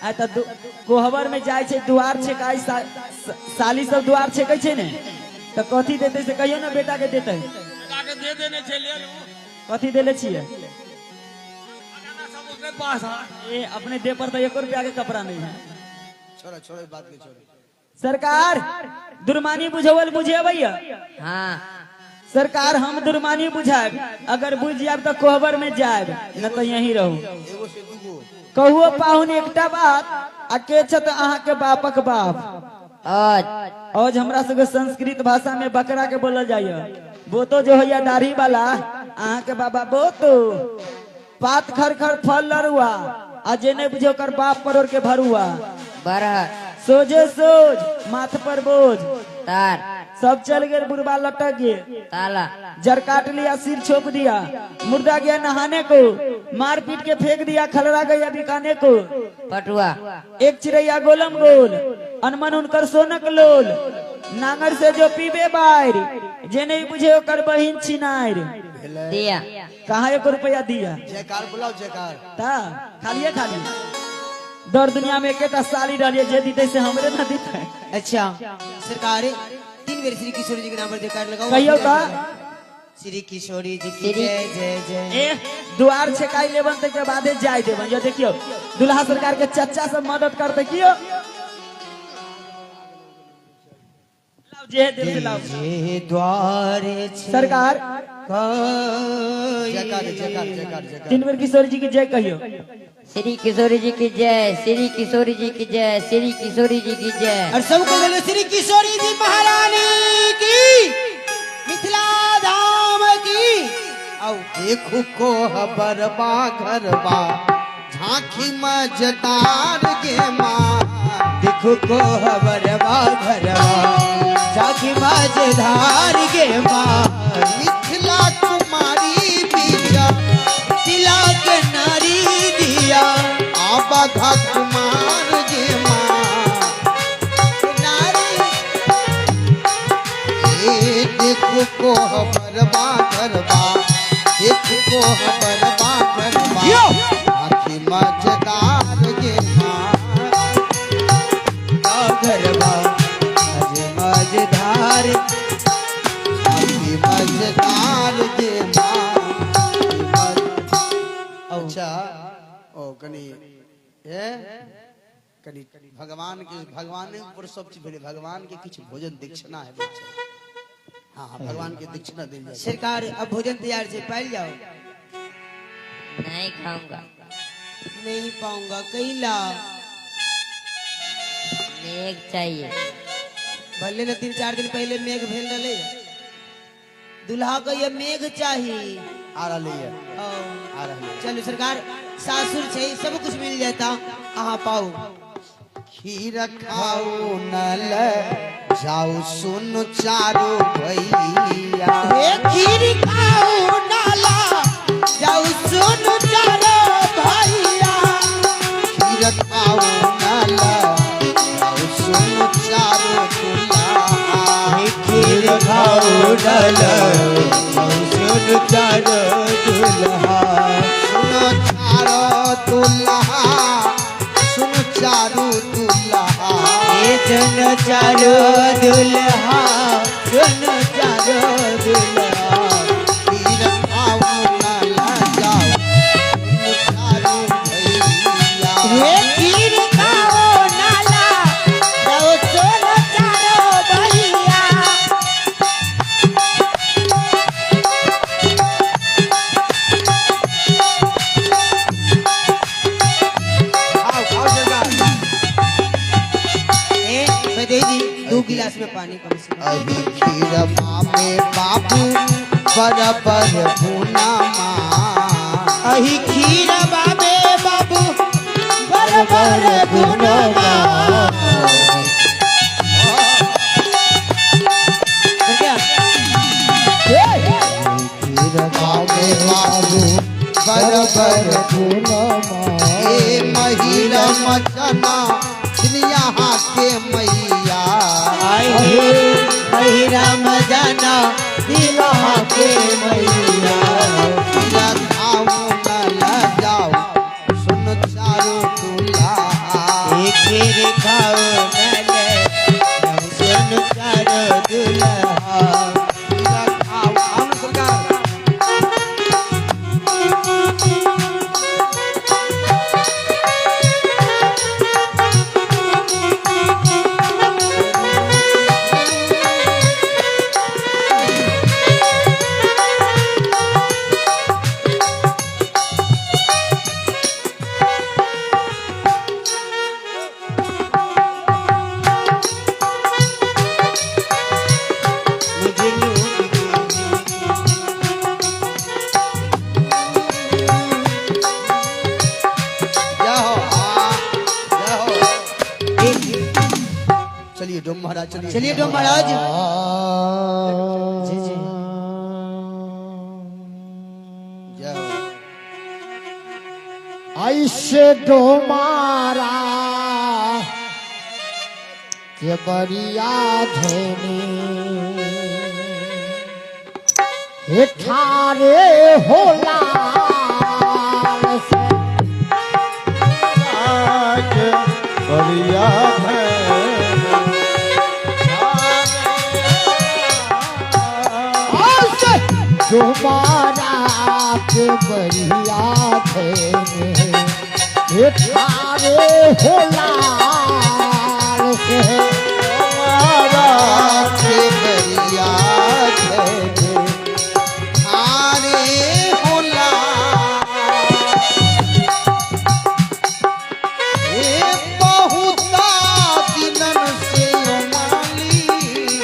आ तो कोहबर में जाए छे दुआर छे काई साली सब दुआर छे कह छे ने तो कथी देते से कहियो ना बेटा के देते बेटा के दे देने छे ले लू कथी देले छिए खजाना सब उसके पास है। ए अपने दे पर तो 1 रुपया के कपड़ा नहीं है। छोड़ो छोड़ो बात नहीं छोड़ो। सरकार दुर्मानी बुझावल बुझे भैया। हाँ सरकार हम दुर्मानी बुझाब अगर बुझ जाब तो कोहबर में जाब न तो यहीं रहू। एगो से दूगो कहुओ पाहुन एकटा बात आ के छत अहाँ के बापक बाप आज हमरा सबके संस्कृत भाषा में बकरा के बोलल जाइए। बोतो जो है दाढ़ी वाला अहाँ के बाबा बोतो पात खर खर फल लरुआ आ जे नहीं बुझे ओकर बाप परोर के भरुआ बरहर सोझे सोझ माथ पर बोझ तार सब चल गए बुढ़वा लटक गए ताला जड़ काट लिया सिर छोप दिया मुर्दा गया नहाने को मार पीट के फेंक दिया खलरा गया बिकाने को पटुआ एक चिड़ैया गोलम गोल अनमन उनकर सोनक लोल नांगर से जो पीबे बाहर जे नहीं बुझे ओकर बहिन छिनार दिया कहाँ 1 रुपया दिया जयकार बुलाओ जयकार। ता खालिए दर दुनिया में एकेटा साली रहिए जे दीते से हमरे ना दीते। अच्छा सरकार 3 बेर श्री किशोरी जी के नाम पर जयकार लगाओ कहियो का श्री किशोरी जी की जय जय जय। ए दुआर छेकाई लेबन तक के बादे जाय देबन। ये देखियो दुल्हा सरकार के चच्चा सब मदद करते कियो लाओ जे दिल से लाओ ये द्वारे सरकार जयकार जयकार जयकार जयकार। 3 बेर किशोर जी की जय कहियो। श्री किशोरी जी की जय श्री किशोरी जी की जय श्री किशोरी जी की जय। और सबको बोलो श्री किशोरी जी महारानी की मिथिला धाम की। आओ देखो को हबरबा घरबा झांकी मजदार के माँ देखो को हबरबा घरवा झांकी मजधार के माँ मिथिला कुमारी बिया जिला के नारी दिया आबा घा कुमार के माँ नारी। ए देखो को हबरबा घरबा देखो को हबरबा घरबा झांकी मजदार के माँ घरवा मजधार झांकी मजदार के माँ। अच्छा ओ कनी ए कनी भगवान के ऊपर सब चीज भेले भगवान के कुछ भोजन दक्षिणा है बच्चा। हाँ हाँ भगवान के दक्षिणा दे जाए। सरकार अब भोजन तैयार से पाइल जाओ। नहीं खाऊंगा नहीं पाऊंगा कैला मेघ चाहिए। भले न 3-4 दिन पहले मेघ भेल रहे दुल्हा को ये मेघ चाहिए। आ रही है और आ रही है। चलो सरकार सासुर से सब कुछ मिल जाता आहा पाओ। खीर खाओ नल जाओ सुन चारो भैया हे खीर खाओ नाला जाओ सुन चारो भैया। खीर खाओ नल जाओ सुन चारो दुल्हा हे खीर खाओ नाला जाओ सुन चारो दुल्हा। सुन चारो दुल्हा सुन चारो दुल्हा हे जन चारो दुल्हा सुन चारो दुल्हा। खीर खाओ नल जाओ सुन चारो भैया हे खीर खाओ नाला जाओ सुन चारो भैया। खाओ खाओ जगह। ए बदेजी 2 गिलास में पानी कम से कम। अही खीरमा में बाबू बराबर भूना माँ अही खीर बाबे बाबू बरबर गुनवा। क्या खीरमा में बाबू बराबर भूना माँ ए महिला मचना यहाँ के मैया आई राम जाना दिला के मैया। खीरा खाओ न ल जाओ सुन चारो दुल्हा चलिए डोम महाराज चलिए चलिए डोम महाराज जी जी जाओ ऐसे डोमारा के बरिया धनी हे ठारे होला बढ़िया डोमारा के बरिया धनी हे ठारे होला हमारा के बरिया धनी हारे होला ए बहुता दिनन से माली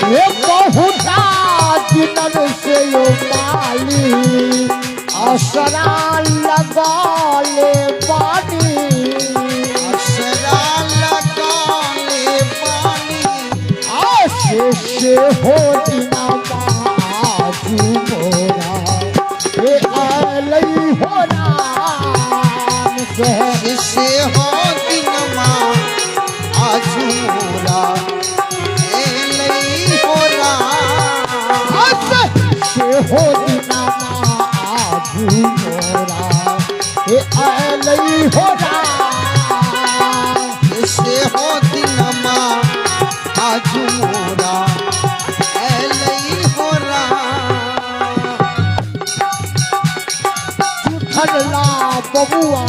हे बहुता दिनन से यो माली असरा लगा ले पानी असरा लगाले पानी आशीष हो दिना बाजू मोरा हे आलई हो राम से से हो दिनमा आजूरा ए लई हो राम से हो दिना बाजू मोरा हे आलई हो राम से हो दिनमा आजूरा ए लई हो राम ठनला बबुआ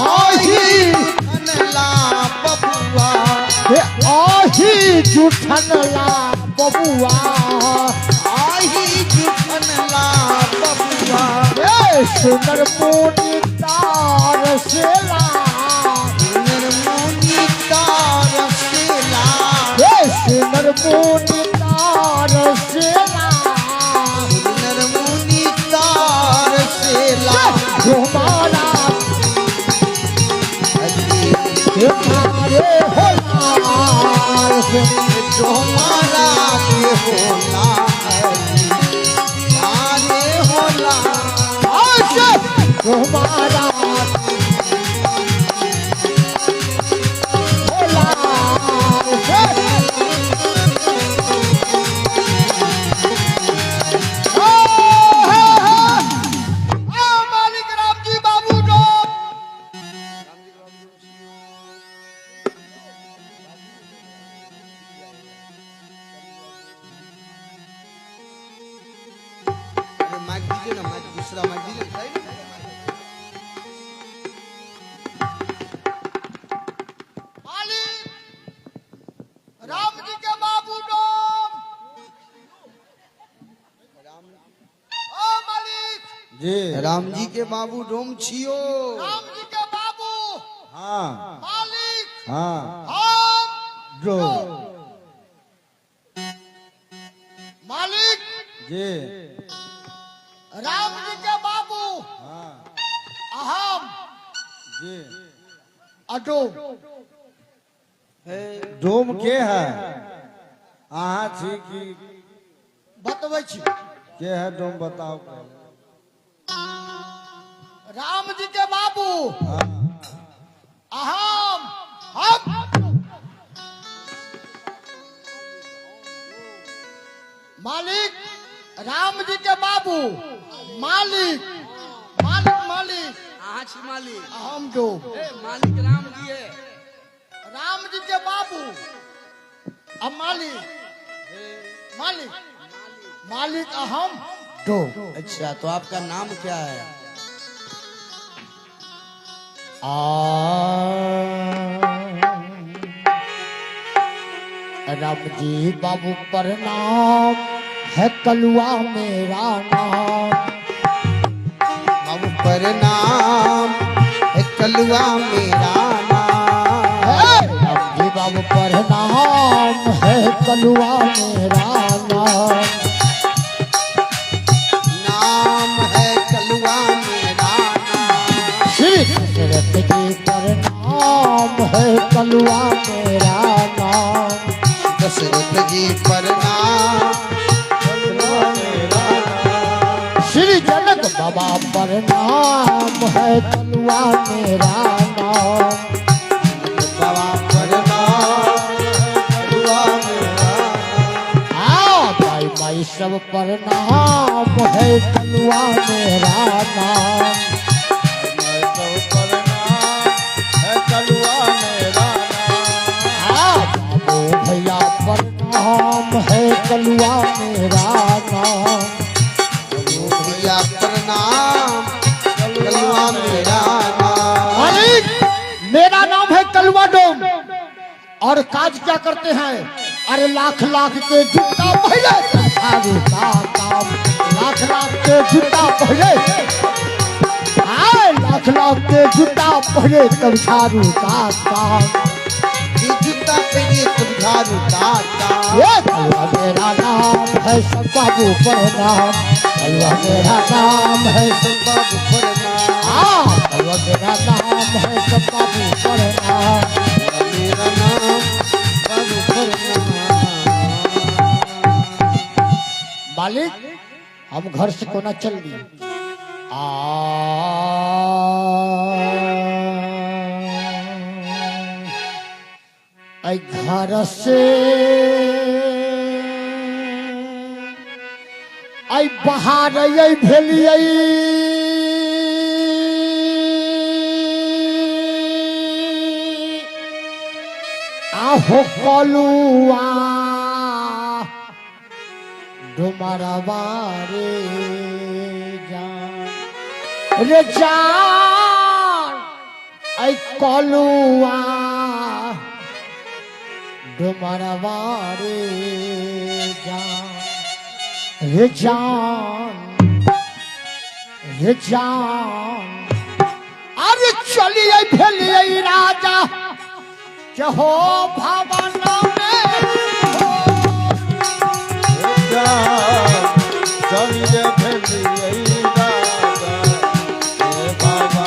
आही धनला बबुआ हे आही जुठनला बबुआ आही जुठनला बबुआ हे सुंदर मोनी तार सेला निर्मुनि तार सेला हे सुंदर मोनी तार सेला निर्मुनि तार सेला घुमाना हे मारे होलार से जो हमारा के होला आरे होला आशा घुमाना होलार से मालिक राम जी बाबू डोम अरे माइक दीजिए ना माइक दूसरा माइक दीजिए मालिक राम जी के बाबू डोम ओ मालिक जी राम जी के बाबू डोम छियो राम जी के बाबू हाँ मालिक हाँ हम जो मालिक जी राम जी के बाबू हाँ अहम जी अडो डोम के है अहाँ छी कि बतबै छी के है डोम बताओ पहले। राम जी के बाबू हाँ अहम हम मालिक राम जी के बाबू मालिक मालिक मालिक आज मालिक अहम दो मालिक राम जी है राम जी के बाबू अब मालिक मालिक मालिक अहम दो अच्छा तो आपका नाम क्या है राम जी बाबू प्रणाम है कलुआ मेरा नाम बाबू प्रणाम है कलुआ मेरा नाम राम जी बाबू प्रणाम है कलुआ मेरा नाम नाम है कलुआ मेरा नाम श्री दशरथ जी प्रणाम है कलुआ मेरा नाम दशरथ जी प्रणाम। श्री जनक बाबा प्रणाम है कलुआ मेरा नाम। बाबा प्रणाम कलुआ मेरा नाम। हाँ भाई भाई सब प्रणाम है कलुआ मेरा नाम। हाँ बाबू भैया प्रणाम है कलुआ मेरा नाम। भैया प्रणाम कलुआ मेरा नाम। मालिक मेरा नाम है कलुआ डोम और काज क्या करते हैं? अरे लाख लाख के जूता पहले तमसारू का काम। लाख लाख के जूता पहले लाख लाख के जूता पहले तमसारू का काम। ये जूता पहने तुम्हारू दाता। ये कलुआ मेरा नाम है सब बाबू प्रणाम। कलुआ मेरा नाम है सब बाबू प्रणाम। हाँ कलुआ मेरा नाम है सब बाबू प्रणाम। मेरा नाम बाबू प्रणाम। मालिक हम घर से कोना चल दिए। आई घर से आई बाहर आई भेलिए आहो कलुआ डुमरवा रे जान रे जान आई कलुआ डुमरवा रे जान रे जान रे जान। अरे चलिए भेलिए राजा हो भवन में हो। चलिए भेलिए राजा हे बाबा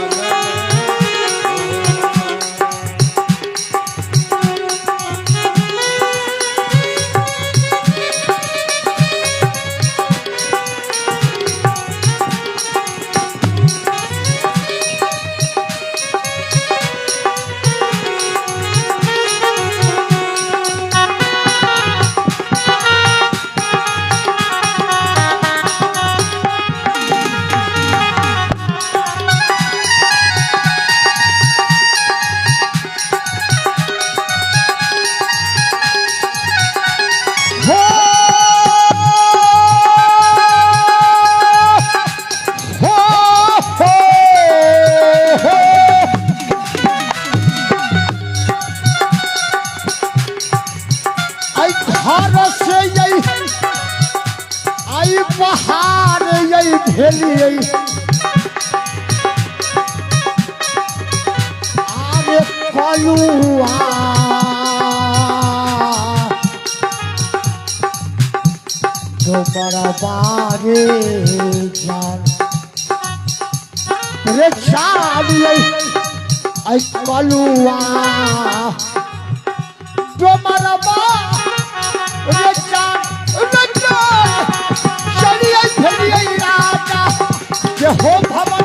बहार यही भेलिए आरे कलुआ दोपहरबारे जान रे चालिए आई कलुआ दोपहरबा रे जान चलिए भेलिए राजा जे हो भवन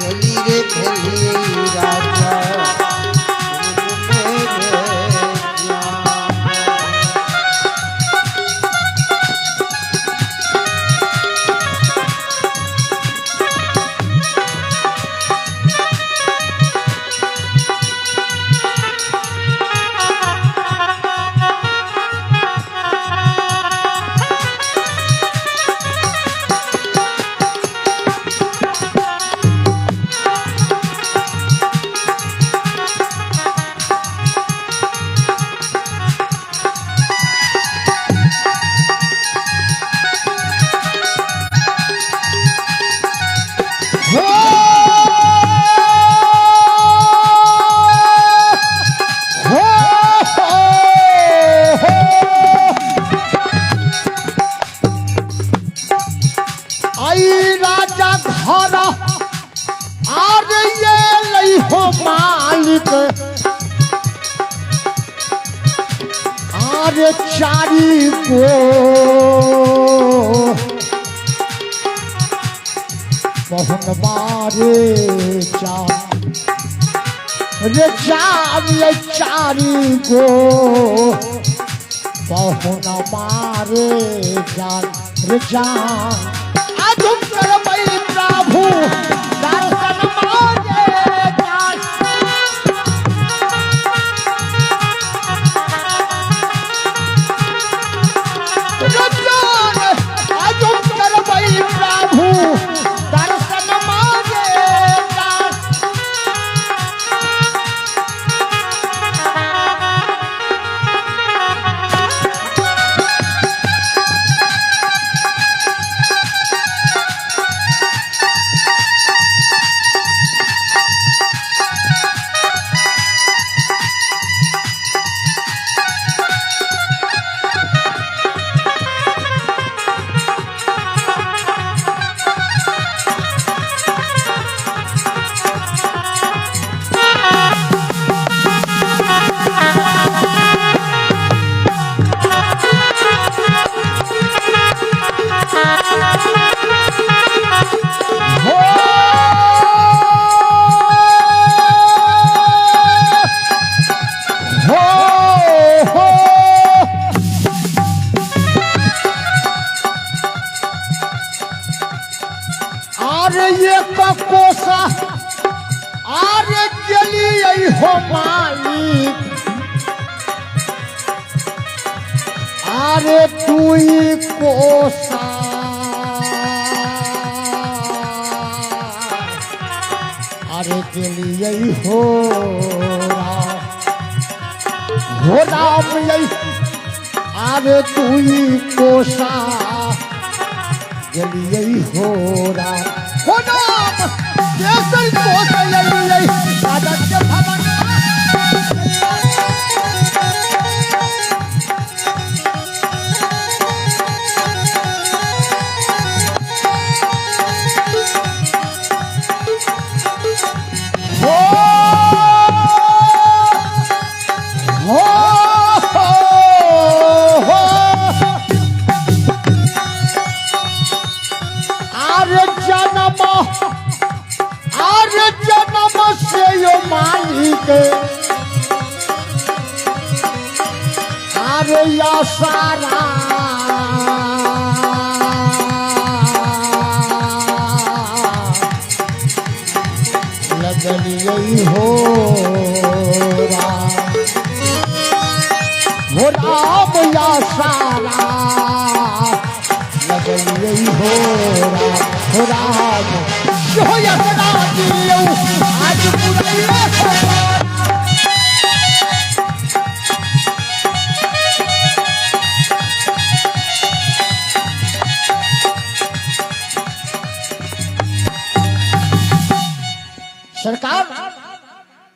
चली रे भेलिए राजा अरे चारी को पहुन मारे जान रे जान ये चारी को पहुन मारे जान रे जान आज हम करबै प्रभु दर्शन मारे जान रे जान आज हम करबै प्रभु दर्शन मारे जान अरे ये कोसा अरे चलिए हो मालिक अरे तू ही कोसा अरे चलिए हो राम यही अरे तू ही कोसा चलिए हो राम हो राम जैसे कोसा यही राजा के भवन जन्म से यो मालिक अरे या सारा लगन यही हो राम या सारा लगन यही हो राम हो या सदा जियो आज पूरा सरकार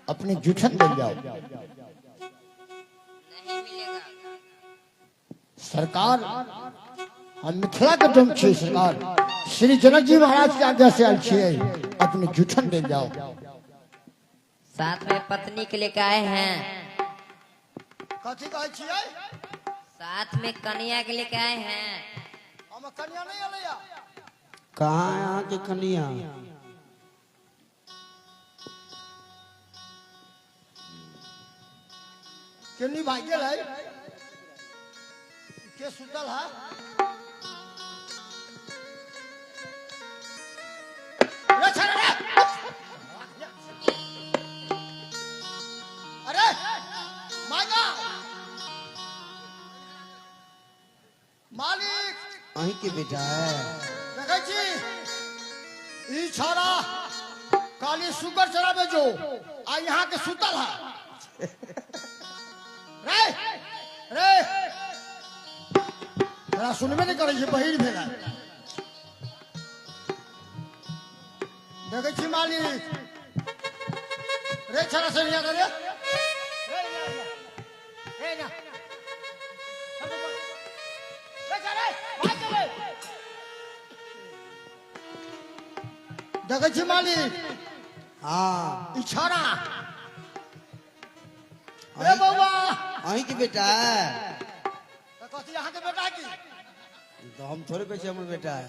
अपनी जूठन ले जाओ नहीं मिलेगा। सरकार हम मिथिला के जम छे सरकार श्री जनक जी महाराज के आज्ञा से आल छे अपनी जूठन ले जाओ साथ में पत्नी के लेके आए हैं, कथी कहै छियै? साथ में कन्या के लेके आए हैं। हम कन्या नहीं अलैया। कहाँ है यहाँ के कन्या? केनी भाग गेल है? के सुतल है? रे छड़ रे! अरे मांगा मालिक वहीं के बेटा है। देखै छी ई छोरा काली सुगर चराबे जो आ यहाँ के सुतल है। रे रे तोरा सुनबे नहीं करै छै, बहिर भेल है। देखै छी मालिक रे छोरा से यहाँ रे रे ना देखै छी मालिक हाँ ई छोरा रे बौआ वहीं के बेटा है। कथी यहाँ के बेटा की तो हम थोड़े कैसे हमर बेटा है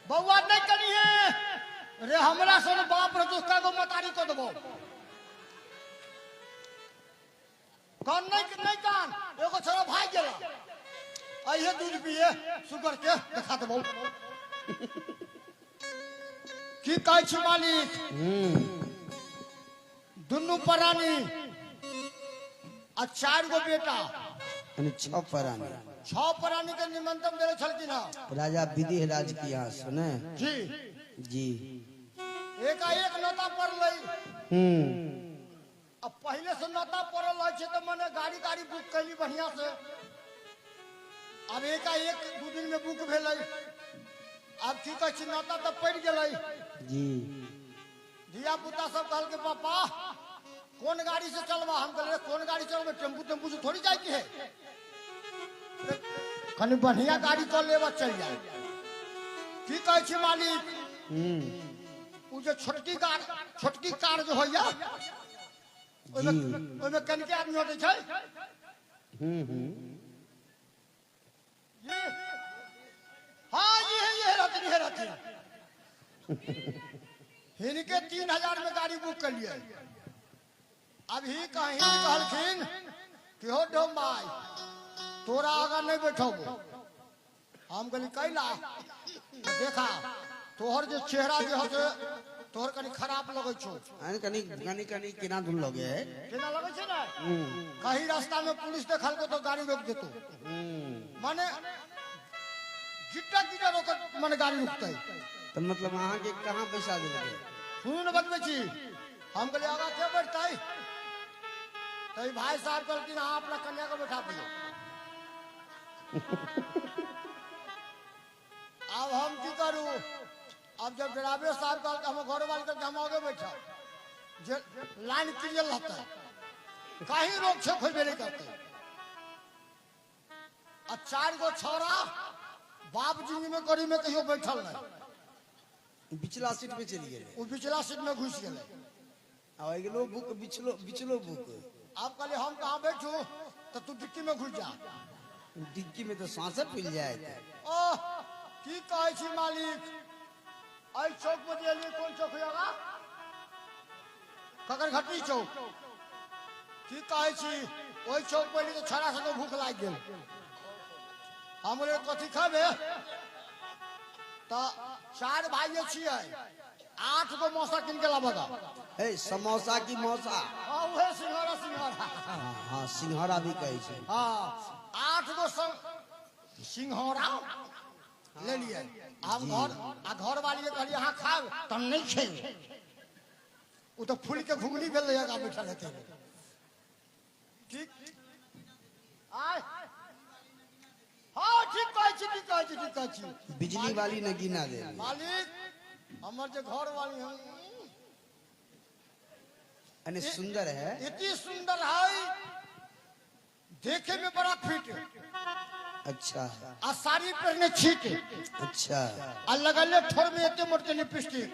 बउआ नहीं करी है रे हमरा सन बाप रे दोस्ता को मतारी को देबो कान नहीं कान एगो छोरा भाई गेला आइए दूध पिए शुगर के देखा देबो की कहै छी मालिक दुनू प्राणी आ 4 गो बेटा यानी 6 प्राणी 6 प्राणी के निमंत्रण देले छलखिन हँ राजा विधि राज की यहाँ सुने जी जी एकाएक नौता पड़लै अब पहले से नौता पड़ल रहे छे तो मैंने गाड़ी बुक कैली बढ़िया से अब एकाएक 2 दिन में बुक भेलै अब की कहै छी नौता तो पड़ गेलै जी धिया पुता सब कहल के पापा कौन गाड़ी से चलवा हम कहले कौन गाड़ी चलबे टेम्पू से थोड़ी जाए के है कनी बढ़िया गाड़ी तो लेवा चल जाए की कहै छी मालिक उ जे छोटकी कार जो होइया ओमे कनिके आदमी होते छै ये हाँ ये रहती हिनके 3000 में गाड़ी बुक कर लिए अभी कहीं कहलखिन कि हो डोम भाई तोरा आगा नहीं बैठोगो हम कहली कैला देखा तोहर जो चेहरा जो है तोहर कनी खराब लगे छो कनी केना धुन लगे है केना लगे छे ना कहीं रास्ता में पुलिस देखल को तो गाड़ी रोक देतो माने गिट्टा रोक माने गाड़ी रुकते तो मतलब अहाँ के कहाँ पैसा देलके सुन न बतबै छी हम कहले आगा के बैठतै तई भाई साहब कहलखिन हां अपना कन्या को बैठा दियो अब हम की करू अब जब ड्राइवर साहब कहल हम घर वाले के हम आगे बैठा जे लाइन क्लियर रहता कहीं रोक छे खोबे नहीं करते अब 4 गो छोरा बाप जिंदगी में करी में कहियो बैठल नहीं पिछला सीट में चली गए वो पिछला सीट में घुस गए आ गेलो बुक बिचलो बुक आप कहले हम कहाँ बैठू तो तू डिक्की में घुस जा डिक्की में तो सांस फूल जाए ओह की कहै छी मालिक आई चौक पर जेली कौन चौक होगा ककर घटी चौक की कहै छी ओई चौक पर तो छड़ा से भूख लाग गेल हमरे कथी खाबे तो 4 भाई छियै 8 गो मौसा किन के लाबगा ए समोसा की मौसा हां उहे सिंघाड़ा हाँ सिंघाड़ा भी कहे छे हां 8 गो सिंघाड़ा ले लिए हम घर वाली के कहली हां खाब तम नहीं खेल वो तो फूल के घुगनी भेल रहेगा बैठा रहते ठीक आय हाँ ठीक कहै छी बिजली वाली न गिना दे मालिक हमर जे घर वाली हम अने सुंदर है इतनी सुंदर है देखे में बड़ा फिट अच्छा आ साड़ी पहने छीट अच्छा आ लगले ठोर में इतने मोटे लिपस्टिक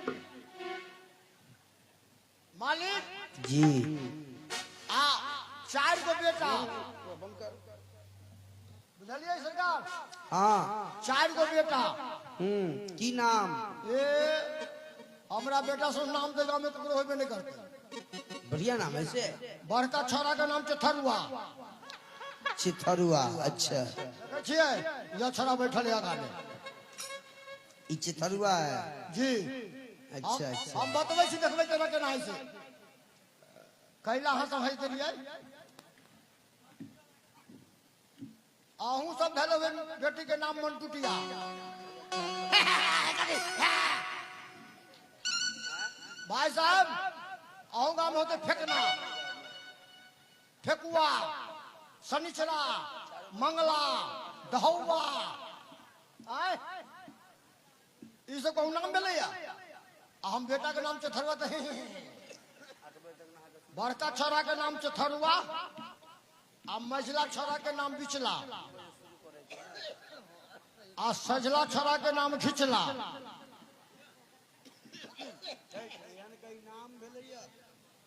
मालिक जी आ 4 गो बेटा बुझलिए सरकार हाँ 4 गो बेटा की नाम ये हमरा बेटा से नाम देगा में ककरो होबे नहीं करते बढ़िया नाम है से बड़का छोरा का नाम चथरुआ चिथरुआ अच्छा छिए यह छोरा बैठल है आगा में ई चिथरुआ है जी अच्छा अच्छा हम बतबै छी देखबै केना केना है से कैला हां सब है के लिए आहू सब भेल बेटी के नाम मनटुटिया भाई साहब आहू गांव में होते फेंकना फेकुआ शनिचरा मंगला दहौवा आय ई सब कहू नाम भेलै हम बेटा के नाम चथरुआ तो बड़का छोरा के नाम चथरुआ आ मझला छोरा के नाम बिचला आ सजला छोरा के नाम खिचला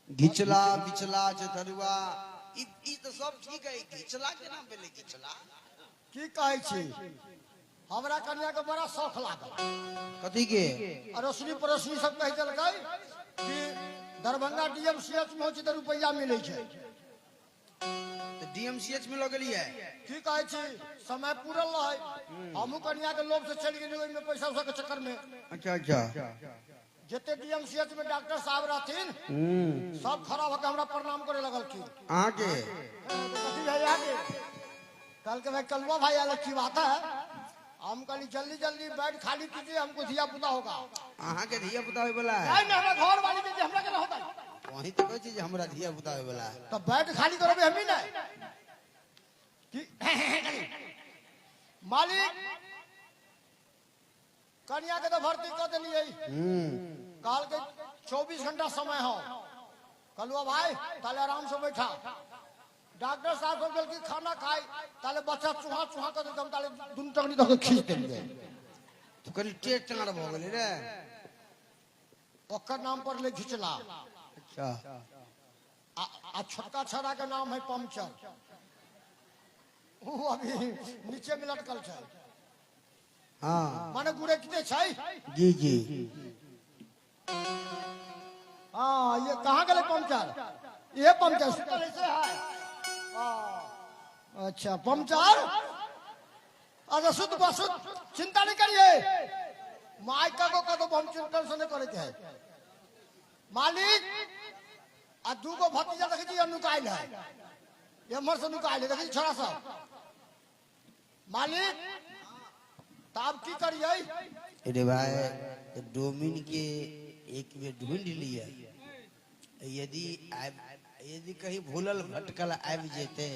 घिचला बिचला चिथरुआ ई तो सब ठीक है घिचला के नाम भेले घिचला की कहै छी हमरा कन्या के बड़ा शौक लागल कथी के अड़ोसनी पड़ोसनी सब कह देलकै कि दरभंगा डीएमसीएच में होची त रुपया मिलै छै तो डीएमसीएच में लगलिए की कहै छी समय पूरल रहे हमहू कन्या के लोभ से चल गेली ओइमे पैसा उसा के चक्कर में अच्छा अच्छा जते डीएमसीएच में डॉक्टर साहब रहथिन सब खड़ा होकर हमरा प्रणाम करे लगल की अहाँ के कथी है आगे कल के भाई कलवा भाई अलग की बात है हम कल जल्दी जल्दी बेड खाली कीजिए हमको धिया पुता होगा अहाँ के धिया पुता होय वाला है नहीं नहीं हमरा घर वाली के हमरा के होता है वही तो कहै छी जे हमरा धिया पुता होय वाला है तो बेड खाली करबे हम ही नहीं कि मालिक कन्या के तो भर्ती कर देलिए काल के 24 घंटा समय हो कलवा भाई ताले आराम से बैठा डॉक्टर साहब को बोल कि खाना खाए ताले बच्चा चूहा चूहा कर देम ताले दुन टंगनी धके खींच देलिए तो कनी टेट टंगड़ भ गेलै रे ओकर नाम पर ले घिचला अच्छा आ छोटका छड़ा के नाम है पंचर वो अभी नीचे में लटकल छै हाँ माने गुड़े किते छै जी जी हाँ ये कहाँ गए पंचर ये पंचर सुतल ऐसे है अच्छा पंचर अच्छा सुत बसुत चिंता नहीं करिए माइक का को हम चिंता से नहीं करे के है मालिक आ दू गो भतीजा देखे जी नुकाइल है ये मर से नुकाइल है देखी छोरा सब मालिक तब की करिए अरे भाई तो डोमिन के एक बेर ढूंढ लिया यदि कहीं भूलल भटकल आबि जेते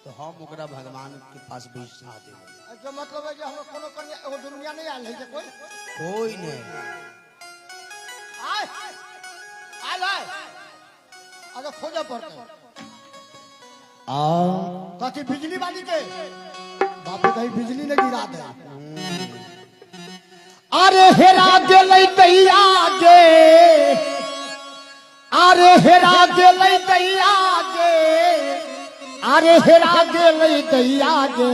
तो हम ओकरा भगवान के पास भेजा देबे अच्छा मतलब है कि हम कोनो कन्या एगो दुनिया नहीं आयल है कोई कोई नहीं आय आय आय अगर खोजे पड़ते कथी बिजली वाली के बापे कहीं बिजली ने गिरा दे अरे हेरा गेलै दैया गे अरे हेरा गेलै दैया गे अरे हेरा गेलै दैया गे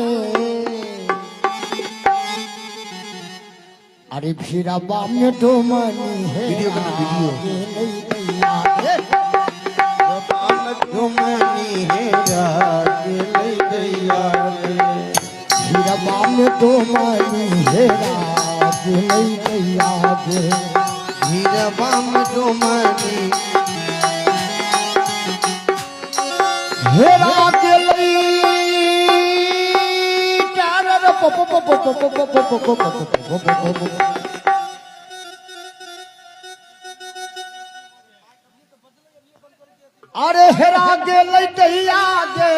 अरे फिरबा में डोमनी है वीडियो बना वीडियो गेलै दैया गे डोमनी हेरा गेलै दैया गे फिरबा में डोमनी हेरा गेलै दैया गे हीरबा में डोमनी हेरा गेलै टारर पप पप पप पप पप पप अरे हेरा गेलै दैया गे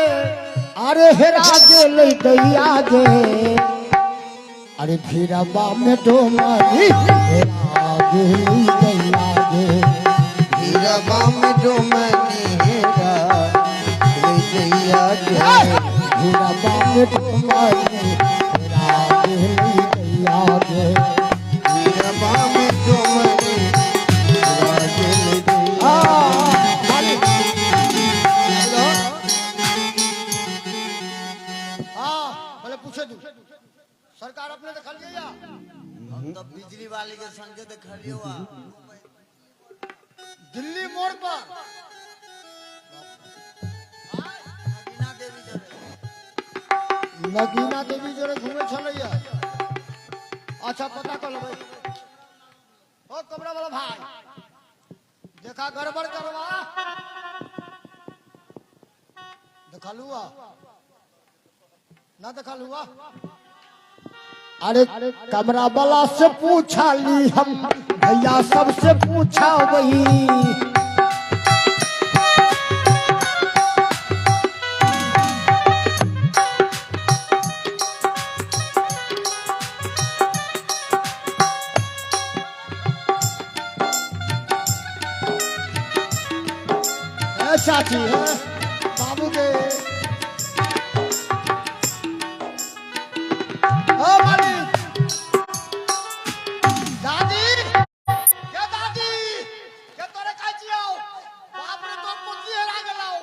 अरे हेरा गेलै दैया गे अरे फिरबा में डोमनी हेरा गेलै दैया गे हीरबा में डोमनी हेरा गेलै दैया गे फिरबा में डोमनी हेरा गेलै दैया गे हीरबा में डोमनी हेरा गेलै दैया हाँ बोले पूछे तू सरकार अपने देखल गया तब बिजली वाली के संगे देखलियो दिल्ली मोड़ पर नगीना देवी जरे नगीना देवी जोरे घूमे छलैया अच्छा पता कर भाई ओ कमरा वाला भाई देखा गड़बड़ करवा देखा लुआ ना देखा लुआ अरे कमरा वाला से पूछा ली हम भैया सबसे पूछा वही चाची है बाबू के ओ मालिक दादी क्या दादी क्या तोरे का जियो बाप रे तो मुकी हरा गेलाओ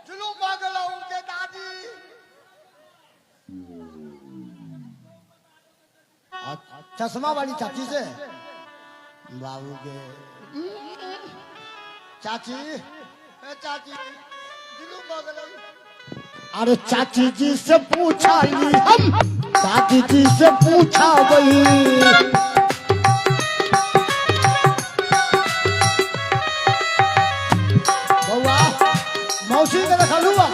जुलूम भ गेलाओ के दादी चश्मा वाली चाची से बाबू के चाची ए चाची दिलू बगल अरे चाची जी से पूछा ली हम, दादी जी से पूछा वही। बउआ मौसी के देखा लुआ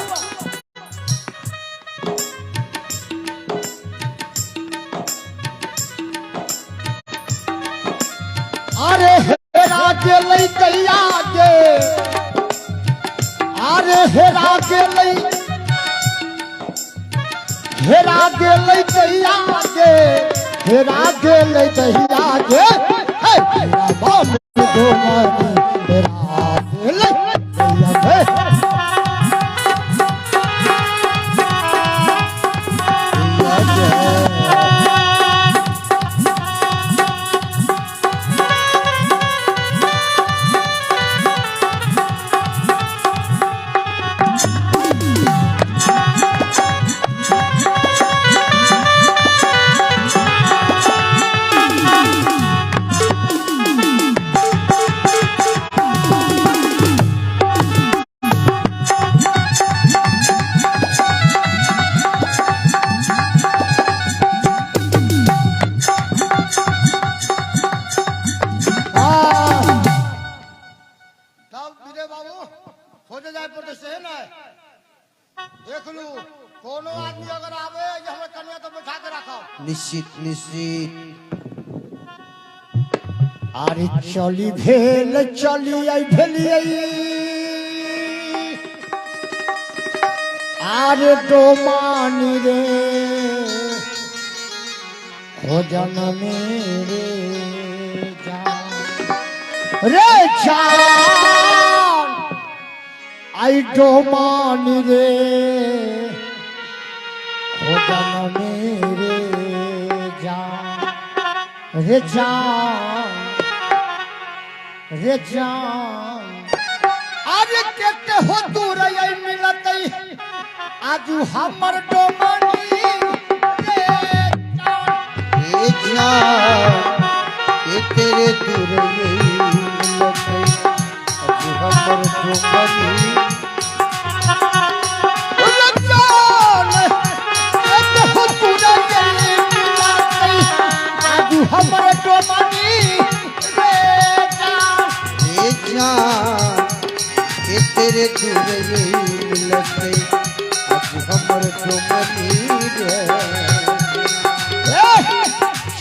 अरे हेरा के लई कैया गे, अरे हेरा के लई हेरा गेलै कहिया गे, हेरा गेलै कहिया गे, हे मेरा बाप दो मानी हेरा गेलै कहिया गे। निश्चित निश्चित अरे चली भेल चली आई भेलिए अरे दो मानी रे हो जन मेरे जान रे जान आई दो मानी रे हो जन मेरे रे जान रे जान अरे केते हो दूर आई मिलतई आजू हमर डोमनी रे जान ये तेरे दूर मिलतई आजू हमर डोमनी हमर डोमनी रे जान ये तेरे दूर मिलते अब हमर डोमनी रे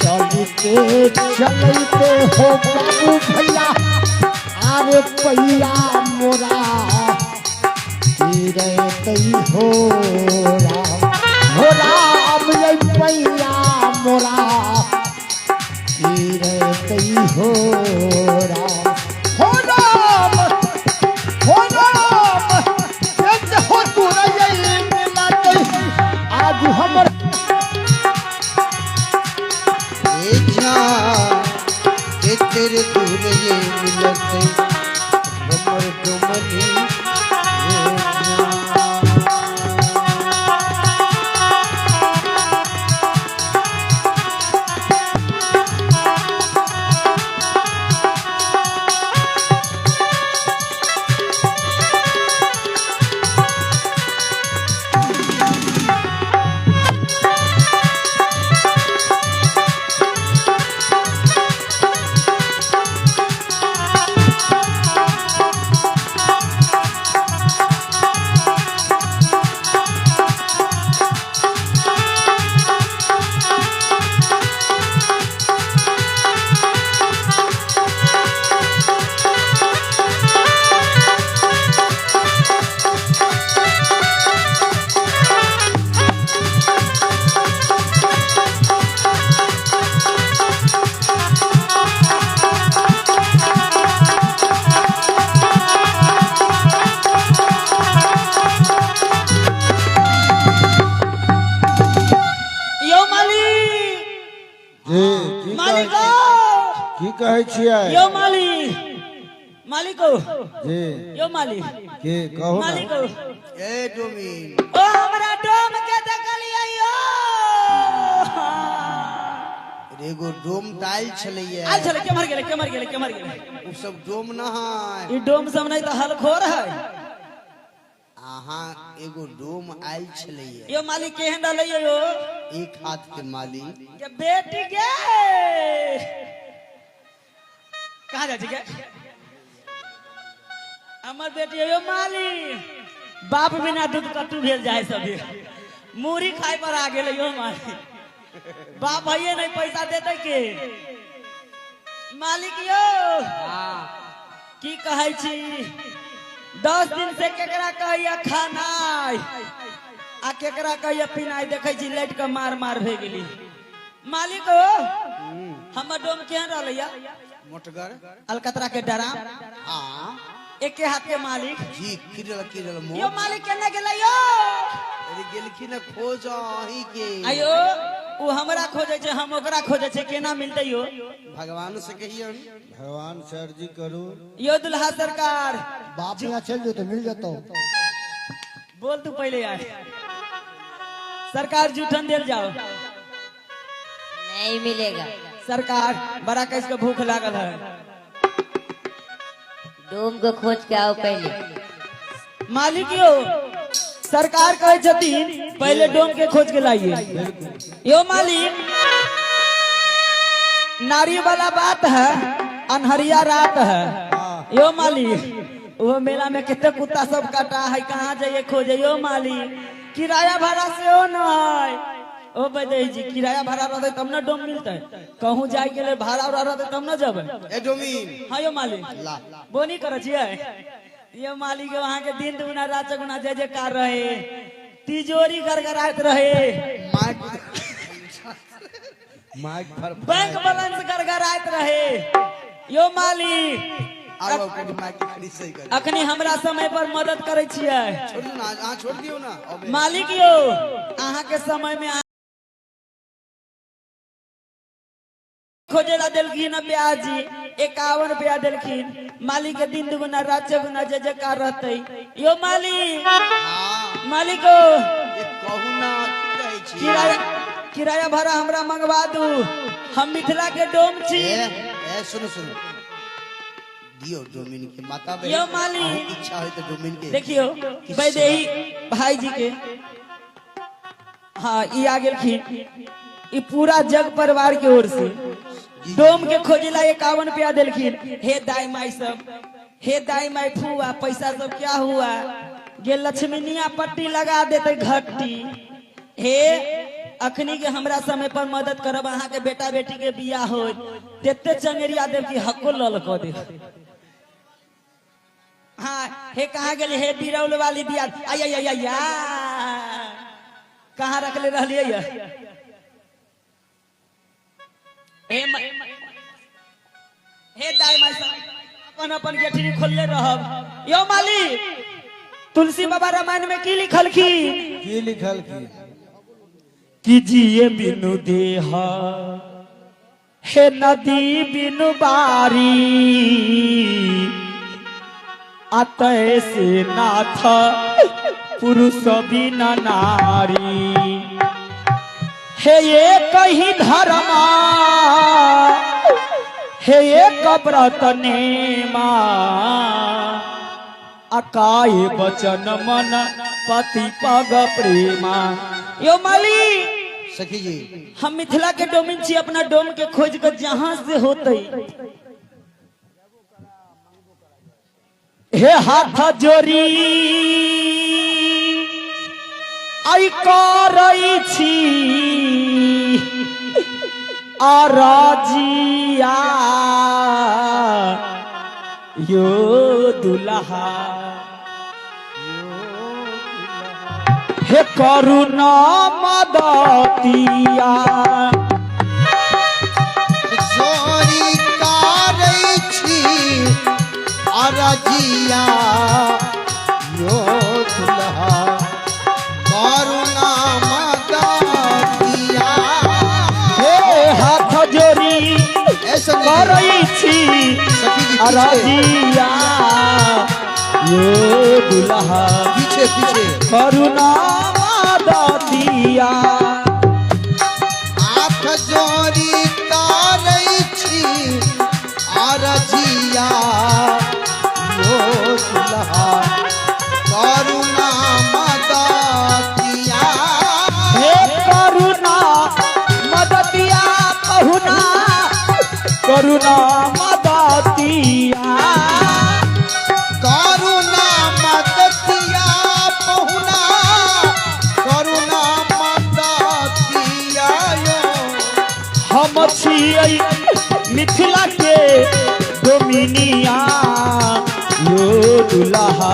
चलते चलते हो बाबू भैया अरे पैया मोरा तीरे कई हो राम ये पैया मोरा कई हो राम हो राम हो राम हो तोरा ये मिलते आज हमर ये तेरे दूर ये मिलते हमर डोमनी की कहै छियै यो मालिक मालिको जी यो मालिक के कहू ना मालिको ए डोमिन ओ हमरा डोम के देखलिए यो एगो डोम टाइल छलैया आल चले के मर गेले उ सब डोम न है ई डोम सब नहीं तो हलखोर है। आहा एगो डोम आइल छलैया यो मालिक केहन रहले यो एक हाथ के मालिक के बेटी गे कहाँ जा छी के हमर बेटी यो मालिक बाप बिना दूध कट्टू भेल जाए सभी मूरी खाए पर आ गेले यो मालिक बाप भैया नहीं पैसा देते के मालिक यो की कहै छी 10 दिन से केकरा कहैया खानाय आ केकरा कहैया पिनाय देखै छी लाइट के मार मार भे गेली मालिक हो हमर डोम केहन रहलैया मोटगर अलकतरा के डरा हाँ एके हाथ के मालिक जी किरल मुंह यो मालिक केने गेलै यो अरे गेलखिन खोज अही के आयो उ हमरा खोजे छै हम ओकरा खोजे छै केना मिलतै यो भगवान से कहियन भगवान से अर्जी करो यो दुल्हा सरकार बाप यहाँ चल जाओ तो मिल जाता बोल तू पहले यार सरकार जूठन देल जाओ नहीं मिलेगा। सरकार बड़ा कैस के भूख लागल है डोम को खोज के आओ पहले। मालिक यो सरकार कहे छथिन पहले डोम के खोज के लाइए यो मालिक नारी वाला बात है अनहरिया रात है यो मालिक वो मेला में कितने कुत्ता सब काटा है कहाँ जाइए खोजे यो मालिक किराया भाड़ा से हो न ओ बदे जी किराया भाड़ा रहते तब न डोम मिलते कहूँ जाए के लिए भाड़ा रहते तब न जब ए डोमिन हाँ यो मालिक वो नहीं करे छिए ये मालिक वहाँ के दिन दुगुना रात चौगुना जय जयकार रहे तिजोरी गड़गड़ाइत रहे माइक पर बैंक बैलेंस गड़गड़ाइत रहे यो मालिक आरो कनी माइक खड़ी सही कर अखनी हमरा समय पर मदद करे छिए छोड़ू ना अहाँ छोड़ दियो ना अबे मालिक यो अहाँ के समय में खोजेला देलखिन ब्याज जी 51 रुपया देलखिन मालिक के दिन दुगुना रात चौगुना जय जयकार रहते यो मालिक हां मालिक ये कहू ना की कहै छी किराया भाड़ा हमरा मंगवा दू हम मिथिला के डोम छी ए सुनो दियो डोमिन के माता बहन यो मालिक इच्छा है तो डोमिन के देखियो वैदेही भाई जी के हाँ ई आ गेलखिन ई पूरा जग परिवार के ओर से डोम के खोजिला 51 रुपया देलखिन हे दाई माई सब हे दाई माई फुआ पैसा सब क्या हुआ गे लक्ष्मीनिया पट्टी लगा देते घट्टी हे अखनी के हमरा समय पर मदद करब अहाँ के बेटा बेटी के बियाह हो तेते चंगेरिया देव की हक्को लल क दे हाँ हे कहाँ गेली हे बिरौल वाली बिया आया कहाँ रखले रहलिए हे दाई माई अपन अपन गेठरी खोलले रहब यो मालिक तुलसी बाबा रामायण में की लिखल की जिए बिनु देह हे नदी बिनु बारी अतः से नाथ पुरुष बिना नारी हे ये कहीं धर्मा हे एक व्रत नेमा अकाय बचन मन पति पग प्रेमा यो माली सखी जी हम मिथिला के डोमिन छी अपना डोम के खोज कर जहां से होते हे हाथ जोड़ी आई करई छी आराजिया यो दुल्हा हे करुणा मदतिया जोरी कारई छी अरजिया यो दुल्हा करुणा मदतिया हे हाथ जोड़ी ऐसा करई छी अरजिया यो दुल्हा पीछे पीछे करुणा मदतिया आँख जोरी मदतिया यो दुल्हा करुणा मदतिया हे करुणा मदतिया पहुना करुणा मदतिया करुणा मदतिया पहुना करुणा मदतिया यो हम छियै मिथिला के डोमिनिया यो दुल्हा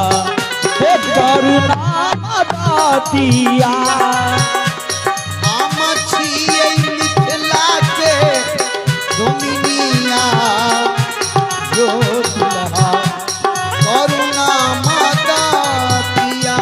हे करुणा मदतिया हम छियै मिथिला के डोमिनिया यो दुल्हा करुणा मदतिया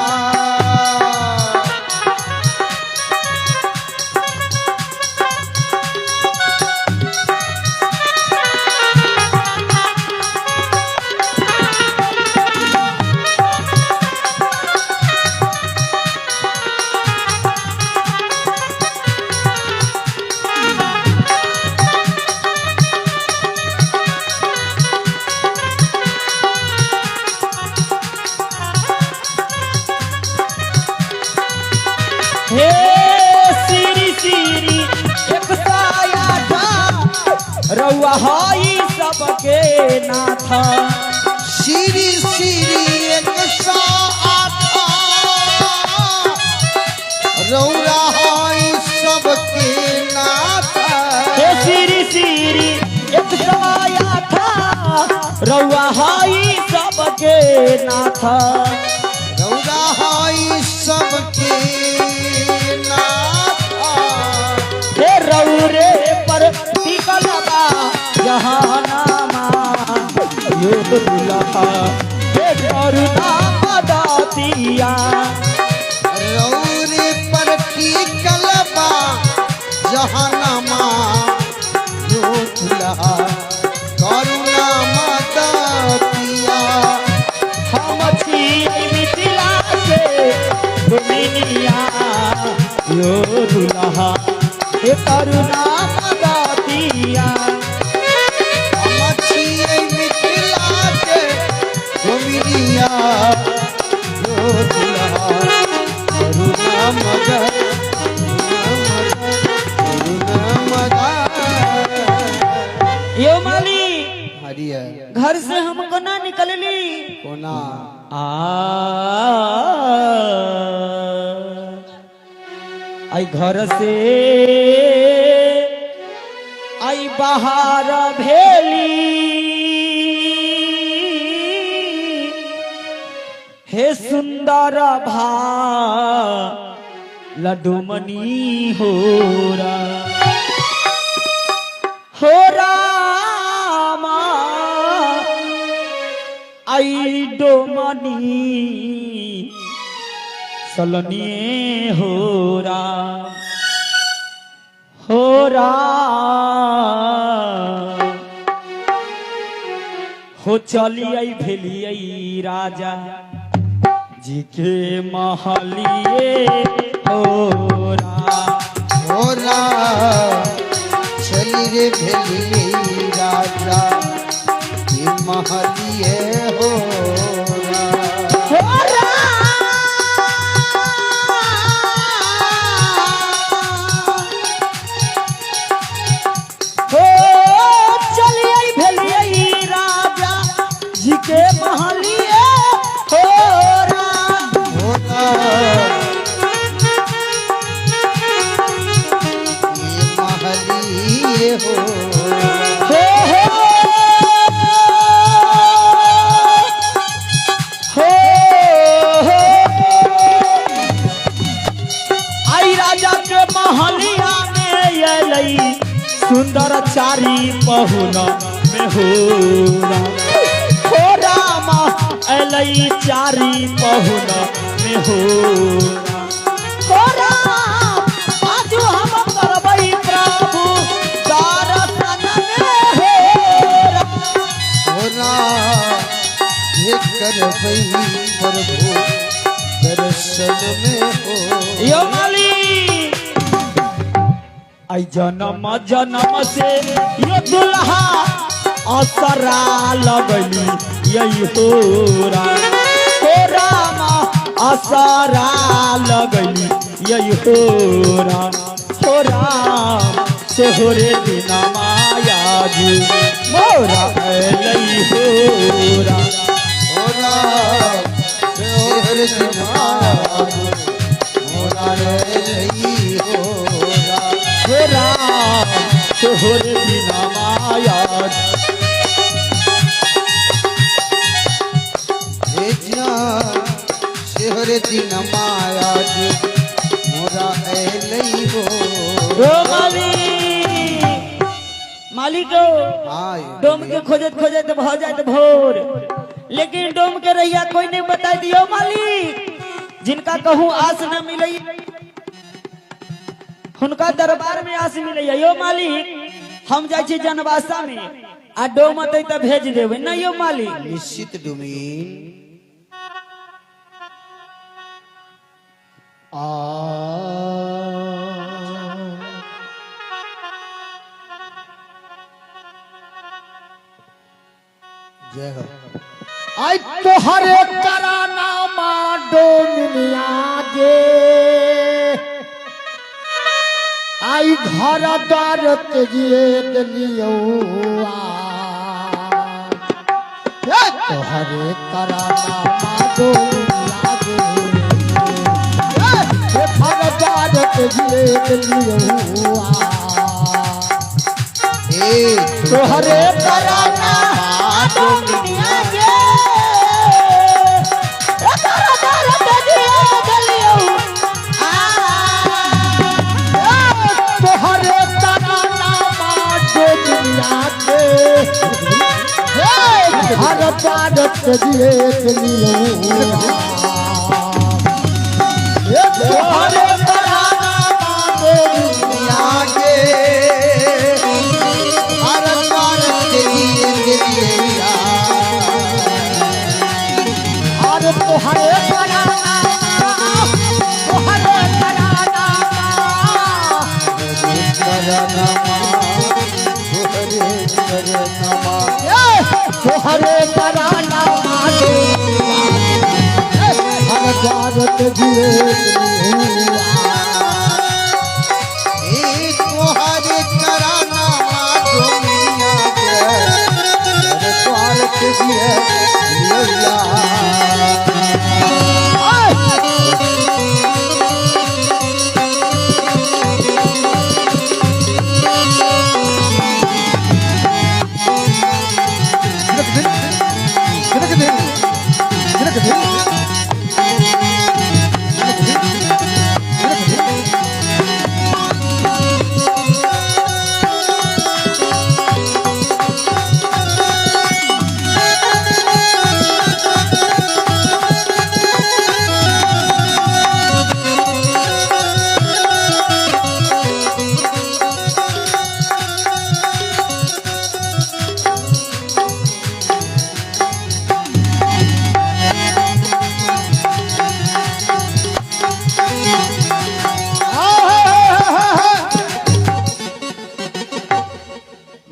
हे सिरी सिरी एक साया था रउआ हई सबके नाथा श्री श्री 108 रौरा हई सबके नाथा हे सिरी सिरी एक साया था रउआ हई सबके नाथा रौरा हई सबके नाथा हे रौरे पर टिकल बा जहानामा यो दुल्हा हे करुणा मदतिया रौरे पर टिकल बा जहानमा यो दुल्हा करुणा मदतिया हम छियै मिथिला के डोमिनिया यो दुल्हा हे करुणा मदतिया हम छियै मिथिला के डोमिनिया यो दुल्हा करुणा यो माली हरिया घर से हमको ना निकलली कोना आई घर से आई बाहर भेली हे सुंदर भा लडुमनी हो रामा आई डोमनी सलनिए हो हो चली आई भेलिए राजा जी के महलिए होरा चली रे भेली राजा की महलिए होरा जी के महलिए महलिए हो आई राजा के महलिया में अलै सुंदर चारी पहुन में हो रामा अलै चारी पहुन में हो राम आज हम करबै प्रभु दर्शन में होरा ये करबै प्रभु दर्शन में हो यो माली आई जन्म जन्म से यो दुल्हा असरा लगली यही हो राम असरा लगली यही हो राम से हो रे दिन माया जी मोरा लई हो राम हे राम से हो रे दिन माया शेहरे दिन माया मोरा ऐलई हो मालिक आय डोम के खोजत खोजत भ जात भोर लेकिन डोम के रहिया कोई नहीं बता दियो मालिक जिनका कहूँ आस न मिले उनका दरबार में आस मिले यो मालिक हम जाए छी जनवासा में आ डोम अतै त भेज देवे न यो मालिक निश्चित डुमीन जय हो आई तोहरे कराना डोमिया जे आई घर द्वार तेजिए दलियो तोहरे कराना डोमिया जे घर द्वार तेजिए दलियो तोहरे कराना डोमिया जे तोहरे कराना डोमिया जे घर द्वार तेजिए दलियो तोहरे कराना डोमिया जे और तोहरे कराना तोहरे कराना तोहरे कराना हर द्वारत जिए तोहरे कराना डोमिया के स्वार्थ दिए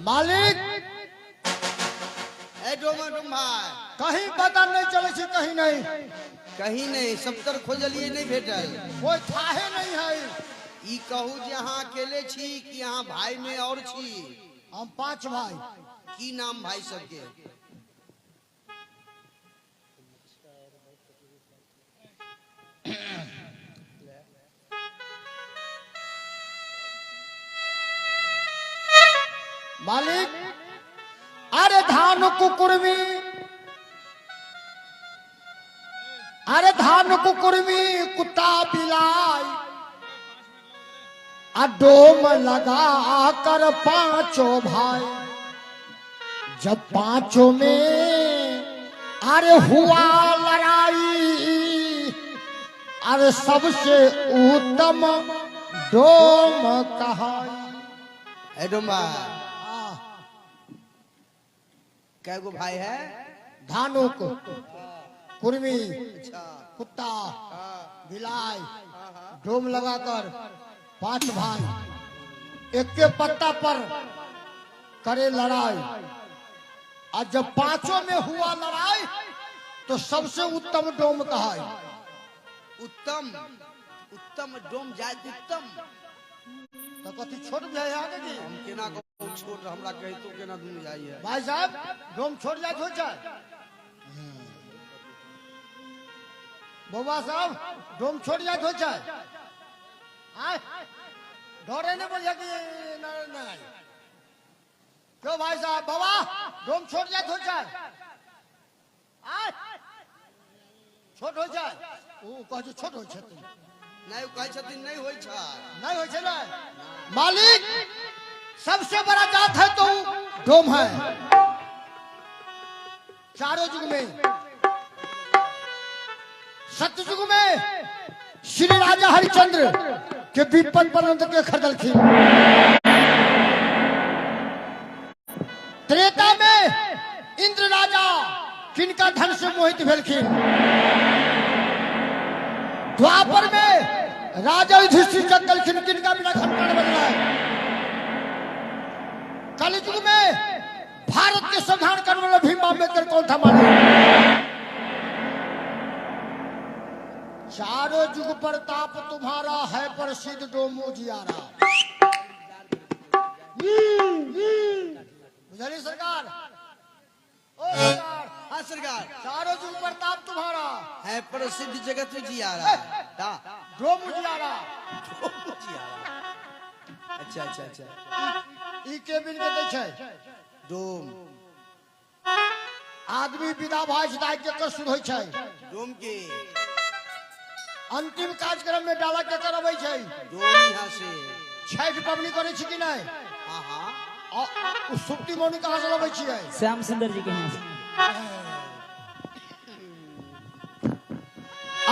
मालिक कहीं पता नहीं चले छी कहीं नहीं कहीं नहीं सब तर खोजलिए नहीं भेटल कोई थाहे नहीं है ई कहू जे अहाँ अकेले छी कि अहाँ भाई में और छी हम 5 भाई की नाम भाई सबके मालिक अरे धान कुकुरमी अरे धान कुकुरमी कुत्ता बिलाई डोम लगा कर 5 भाई जब 5 में अरे हुआ लड़ाई अरे सबसे उत्तम डोम कहाई डोमा कै गो भाई है धानुक कुर्मी कुत्ता बिलाई डोम लगाकर 5 भाई एक के पत्ता पर करे लड़ाई और जब पांचों में हुआ लड़ाई तो सबसे उत्तम डोम कहा उत्तम उत्तम डोम जाय उत्तम तो कथी छोट जाए आगे जी हम केना को छोट हमरा कहे तो केना दुनु जाइए भाई साहब डोम छोड़ जाए हो जाए बाबा साहब डोम छोड़ जाए हो जाए डरे नहीं बोलिए कि नहीं क्यों भाई साहब बाबा डोम छोड़ जाए हो जाए छोट हो जाए वो कहे छोट हो छथिन नहीं कहे छथिन नहीं होई छै नहीं हो चला मालिक सबसे बड़ा जात है तो डोम है चारों युग में सत्य युग में श्री राजा हरिश्चंद्र के विपद पर्वत के खरीदलखिन त्रेता में इंद्र राजा किनका धन से मोहित भेलखिन द्वापर में राजा युधिष्ठिर चलखिन किनका बिना खंडन बदला कलयुग में भारत के संविधान करने वाला भीम अम्बेडकर कौन था माने चारों युग प्रताप तुम्हारा है प्रसिद्ध डोम उजियारा बुझली सरकार ओ सरकार हाँ सरकार चारों युग प्रताप तुम्हारा है प्रसिद्ध जगत उजियारा ता डोम उजियारा अच्छा अच्छा अच्छा ई के बिन के दै छै डोम आदमी विदा भाई दाय के कर शुरू होय छै डोम के अंतिम कार्यक्रम में डाला के करबै छै डोम यहाँ से छठ पबनी करे छी कि नहीं हाँ हाँ उ सुप्ती मौनी कहाँ से लबै छियै श्याम सुंदर जी के यहाँ से।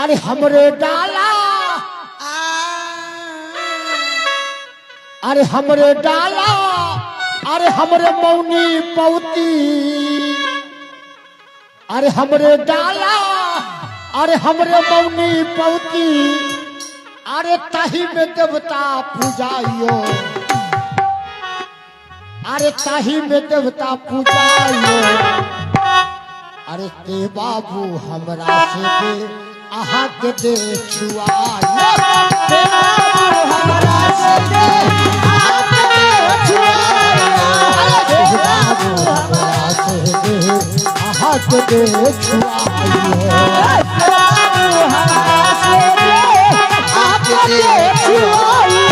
अरे हमरे डाला अरे हमरे डाला अरे हमरे मौनी पौती अरे हमरे डाला अरे हमरे मौनी पौती अरे ताही में देवता पूजाइयो अरे ताही में देवता पूजाइयो अरे ते बाबू हमरा से दे आहा के दे छुआइयो ते बाबू हमरा से दे आहा के दे छुआइयो ते बाबू हमरा से दे आहा के दे छुआइयो ते बाबू हमरा से दे आहा के दे छुआइयो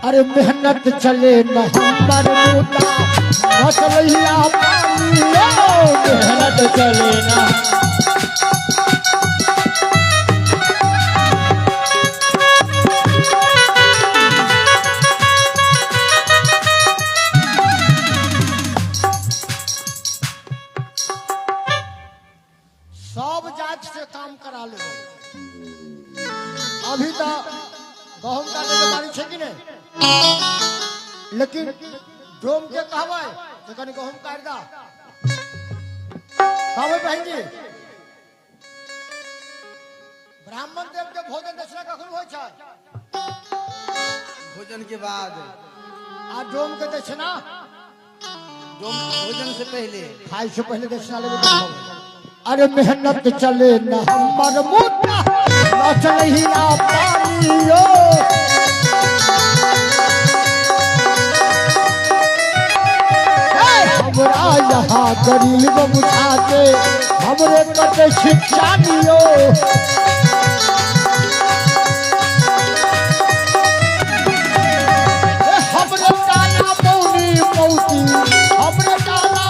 अरे मेहनत चले न हमर मुद्दा मसलिया पानी मेहनत चले न सब जात से काम करा ले अभी तो गहूम काटे के बारी छे कि नहीं लेकिन डोम के कहबै जे कनी गहूम काट दा कहबै बहन जी ब्राह्मण देव के भोजन दक्षिणा कखन होइ छै भोजन के बाद आ डोम के दक्षिणा डोम भोजन से पहले खाई से पहले दक्षिणा लेबे अरे मेहनत चले न हमर मुद्दा न चलही आ पानियो हमरा यहाँ गरीब बुझाते हमरे कटे शिक्षा दियो हमरे काला मौनी मौती हमरे काला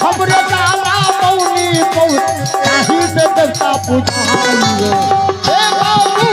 हमरे काला मौनी मौती ताही में देवता पूजाइयो हे बाबू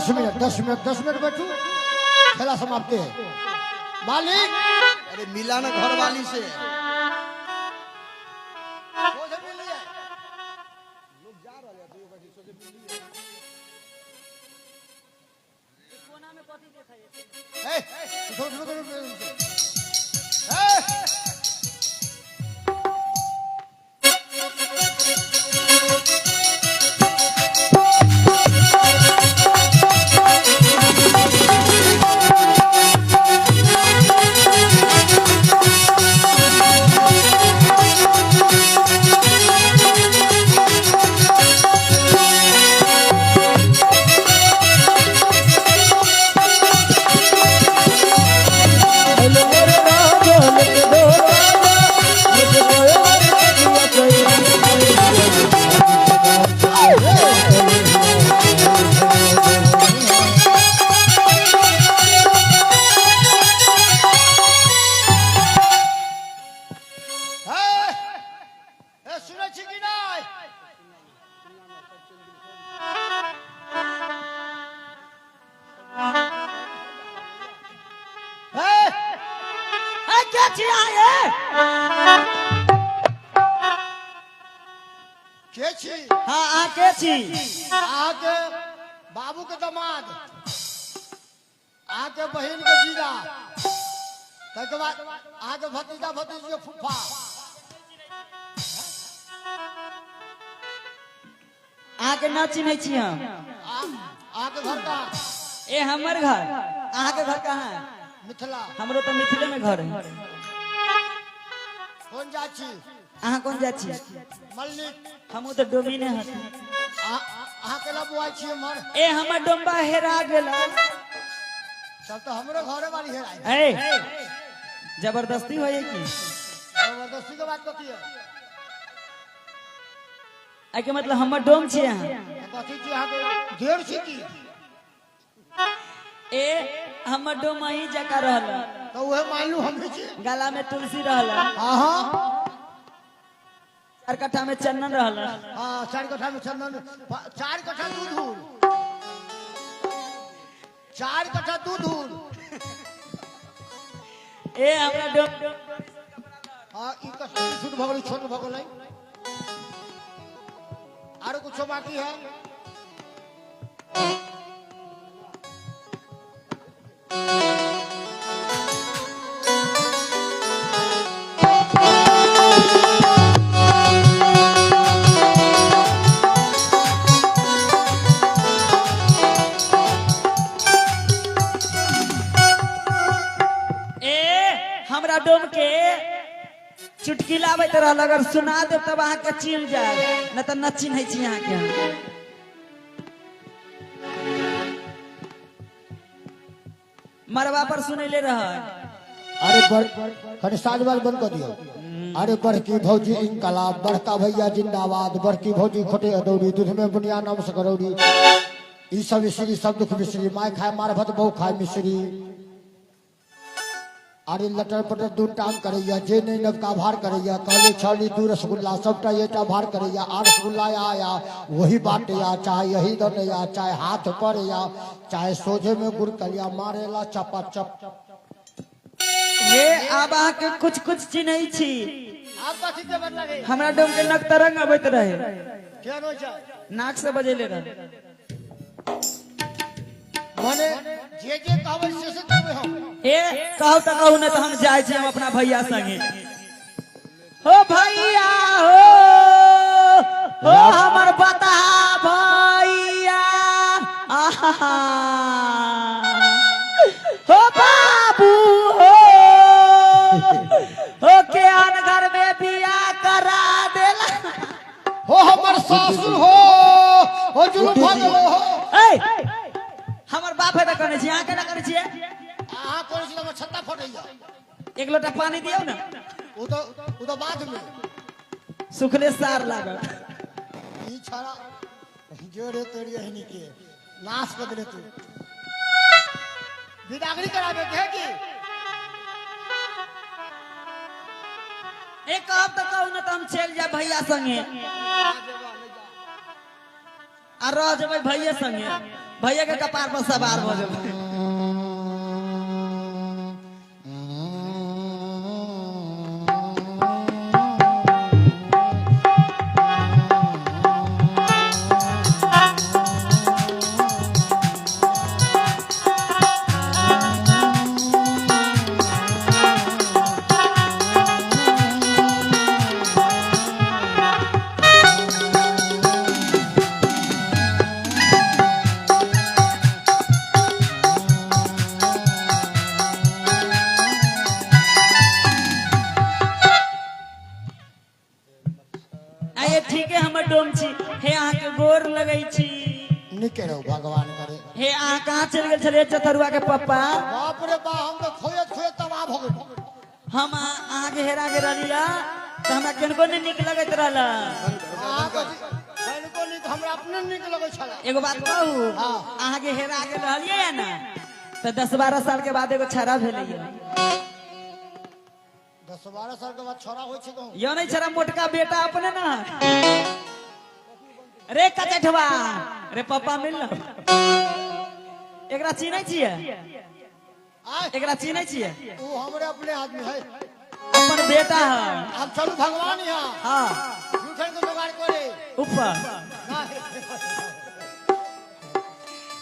10 मिनट बैठू, खेला समाप्त है। मालिक अरे मिला ना घर वाली से। क्या छिया ये? के छी? हाँ आ के छी? आके बाबू के दामाद, आके बहन के जीजा, तके बाद आके भतीजा भतीजी के फूफा। आके ना चिन्है छी हम। आके घर का ए हमर घर, अहाँ के घर कहाँ है? मिथिला। हमरो तो मिथिले में घर है। कौन जाची? अहाँ कौन जात छी? मल्लिक। हमू तो डोमिने हती। आके ला बुआई छी हमर। ए हमर डोंबा हेरा गेला। सब तो हमरे घरे वाली है। ए जबरदस्ती होए की? जबरदस्ती के बात कथी है? आई के मतलब हमर डोम छी अहाँ। कथी छी अहाँ के ढेर छी की? ए हमर डोम ही जका रहल। तो वह मालूम हम छी। गला में तुलसी रहल। हां 4 कट्ठा में चंदन रहल। हां 4 कट्ठा में चंदन, 4 कट्ठा दूध हूर, 4 कट्ठा दूध हूर। ए हमरा डोम हां ई कष्ट छूट भगल, छोट भगल है। आरो कुछ बाकी है? हमरा डोम के चुटकिला आबैत रहल, अगर सुना देब तब अहाँ के चिन्ह जाए, न तो न चिन्है छी अहाँ के। मरवा पर सुनैले रह। अरे खड़े साजबाज बंद कर दियो। अरे बड़की भौजी इनकलाब, बड़का भैया जिंदाबाद, बड़की भौजी खोटे अदौरी, दूध में बुनिया नाम से करौरी, ई सब मिश्री, सब दुख मिश्री, माय खाए मार भत बहु खाए मिश्री। अरे लटर पटर दूर टांग करैया, जे नहीं नवका भार करैया, कहले छली दू रसगुल्ला, सबटा एटा भार करैया, आ रसगुल्ला आया वही बाटे, चाहे यही दने या, चाहे हाथ पर या, चाहे सोझे में गुड़ कलिया, मारेला चपा चप। हे आब अहाँ के कुछ कुछ चिन्है छी। आप कथी के बताबे? हमरा डोम के नक तरंग अबैत रहे, केन होय छै? नाक से बजेले रहे। माने जे कहबै से करबै हम। ए कहू त कहू, न तो हम जाय छी हम अपना भैया संगे। हो भैया हो हमर बता भैया, आहा हो बाबू हो के आन घर में बियाह करा देला। हो हमर सासुर हो जुलूम हो। ए हमर बाप है त कने छी, अहाँ केना करै छियै? अहाँ कोन से छत्ता फटैया? एक लोटा पानी दियौ ना। ओ तो बाद में सुखले सार लागल। ई छाड़ा जोरे तोड़िए हनी के नाश कर दे तू। विदागरी कराबे के की? एक कहब त कहू, न तो हम चल जाए भैया संगे। आ रह जब भैया संगे भैया के कपार पर सवार हो जाए। आये ठीक है हमर डोम छी हे अहाँ के गोर लगै छी। निके रहो भगवान करे। हे अहाँ कहाँ चल गेल छलिए चतरुआ के पप्पा? बाप रे बा हम तो खोयत खोयत तबाह हो गए। हम अहाँ के हेरा के रहलिया त हमरा केनको नहीं निक लगत रहला। को निक हमरा अपने निक लगै छला। एगो बात कहू अहाँ के हेरा के रहलिए या ना त 10-12 साल के बाद एगो छरा भेलैया। 10-12 साल के बाद छोरा होय छै कहूं। यो नहीं छरा मोटका बेटा अपने ना। रे कचठवा रे पप्पा मिल ना। एकरा चिन्है छियै? एकरा चिन्है छियै? वो हमरे अपने आदमी है। अपन बेटा है। अब चलू भगवान यहाँ। हाँ झूठन के जुगाड़ करे। ऊपर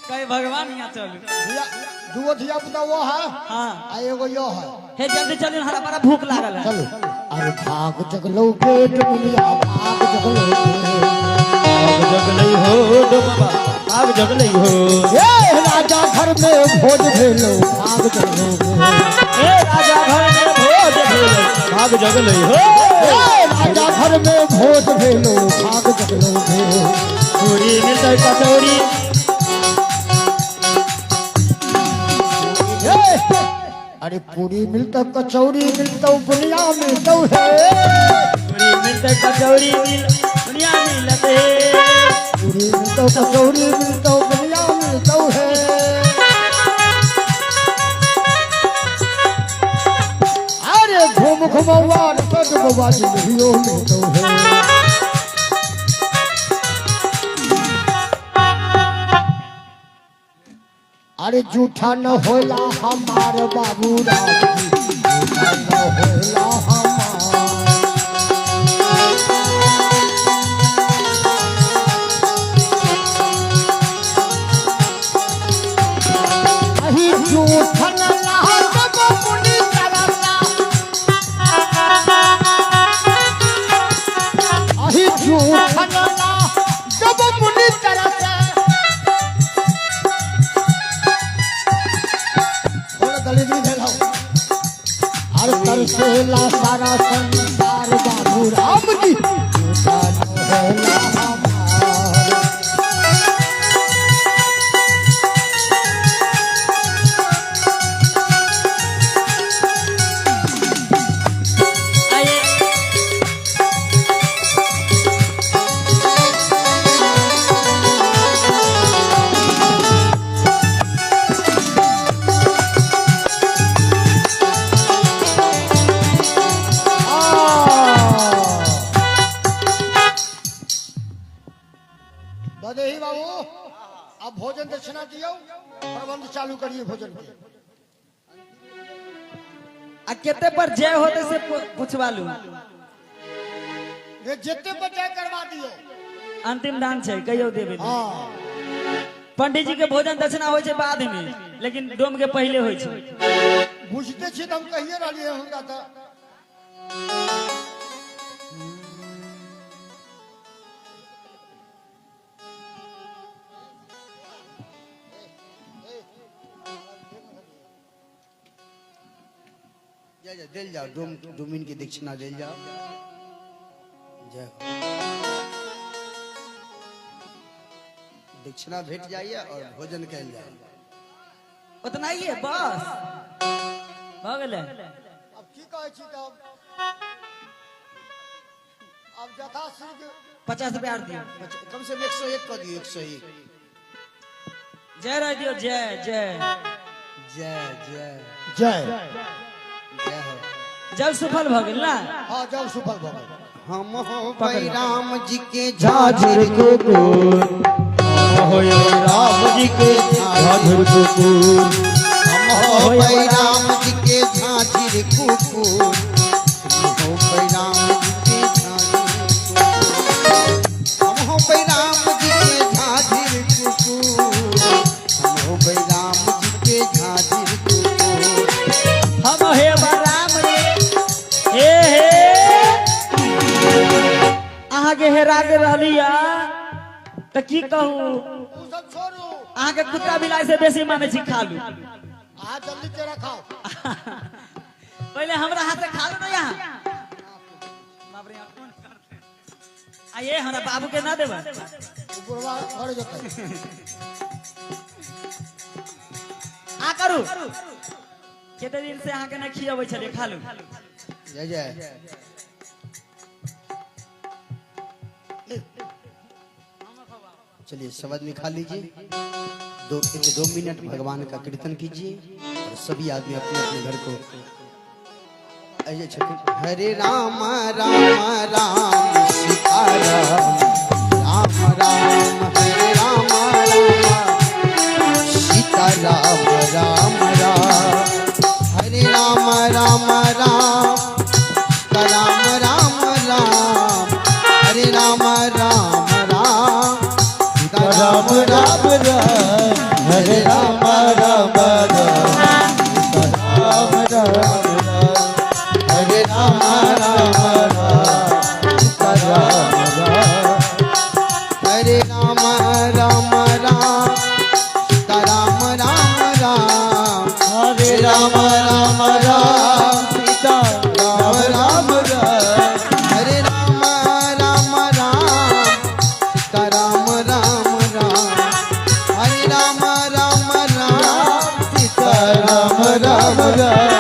कई भगवान यहाँ चलू। दुगो धिया पुता वो है हाँ आ एगो यो है। हे जल्दी चलू हमारा बड़ा भूख लागल है। चलो अरे भाग जगलो पेट मिलिया भाग जगलो जगलई हो डोबा आग जगलई हो। ये राजा घर में भोज भेलो भाग जगलो ए राजा घर में भोज भेलो भाग जगलई हो। ये राजा घर में भोज भेलो भाग जगलो पूरी मिलते कचौड़ी अरे पूरी मिलता कचौड़ी मिलता बुनिया मिलता है। पूरी मिलते कचौड़ी मिल दुनिया मिलते। पूरी मिलता कचौड़ी मिलता बुनिया मिलता है। अरे घूम घुमवा पग बवा जिंदगियों मिलता है। अरे जूठा न होला हमार बाबू राजी जूठा न होला हमार। अही जूठा न लहा जब मुनि तरला। अही जूठा न लहा जब मुनि तरला। तरसेला सारा संसार बाबू राम जी जूठा न होला हमार। आइए बदेही बाबू अब भोजन दक्षिणा दियो प्रबंध चालू करिए भोजन के। आ केते पर जय होते से पूछवा लू। ये जितने बच्चे करवा दियो। अंतिम दान छै कहियो देबे नहीं। हाँ पंडित जी के भोजन दक्षिणा होय छै बाद में लेकिन डोम के पहले होय छै। बुझते छी तो हम कहिए रहलिए हुनका तो। दिल जाओ डोमिन की दक्षिणा दिल जाओ। जय हो। दक्षिणा भेट जाइए और भोजन कैल जाए। उतना ही है बस हो गेले। अब की कहै छी तब अब जथा शीघ्र 50 रुपया दियो। कम से कम 101 कर दियो। 101 जय रह दियो। जय जय जय जय जय जय हो। जल सफल भ गेल ना। हाँ जब सुफल भगवान हम हो भाई राम जी के झाझर को होय राम जी के झाझर कुकुर हम हो भाई राम जी के झांझर कुकुर हम हो भाई राम जी के हम हो भाई राम जी के झांझर कुकुर हम हो भाई राम जी के झांझर कुकुर हम हे बलराम रे हे अहाँ के हेरा के रहलिया त की कहू तू सब छोड़ू अहाँ के कुत्ता बिलाई से बेसी माने छी खालू आज जल्दी तेरा खाओ पहले हमरा हाथ से खा लो ना यहाँ बाप रे, आ ये हमरा बाबू के ना देबा बुढ़वा घर जते आ करू केते दिन से अहाँ के नहीं खियाबै छले खा लो जय जय चलिए सब आदमी खा लीजिए 2 मिनट भगवान का कीर्तन कीजिए और सभी आदमी अपने अपने घर को ऐसे छठे हरे राम राम राम सीताराम राम राम हरे राम राम सीताराम राम राम हरे राम राम राम राम राम राम हरे राम राम राम राम राम राम हरे राम राम राम राम राम हरे राम राम राम राम राम हरे राम राम राम राम राम राम हरे राम राम राम सीता राम राम राम हरे राम राम राम सीता राम राम राम हरे राम राम राम सीता राम राम राम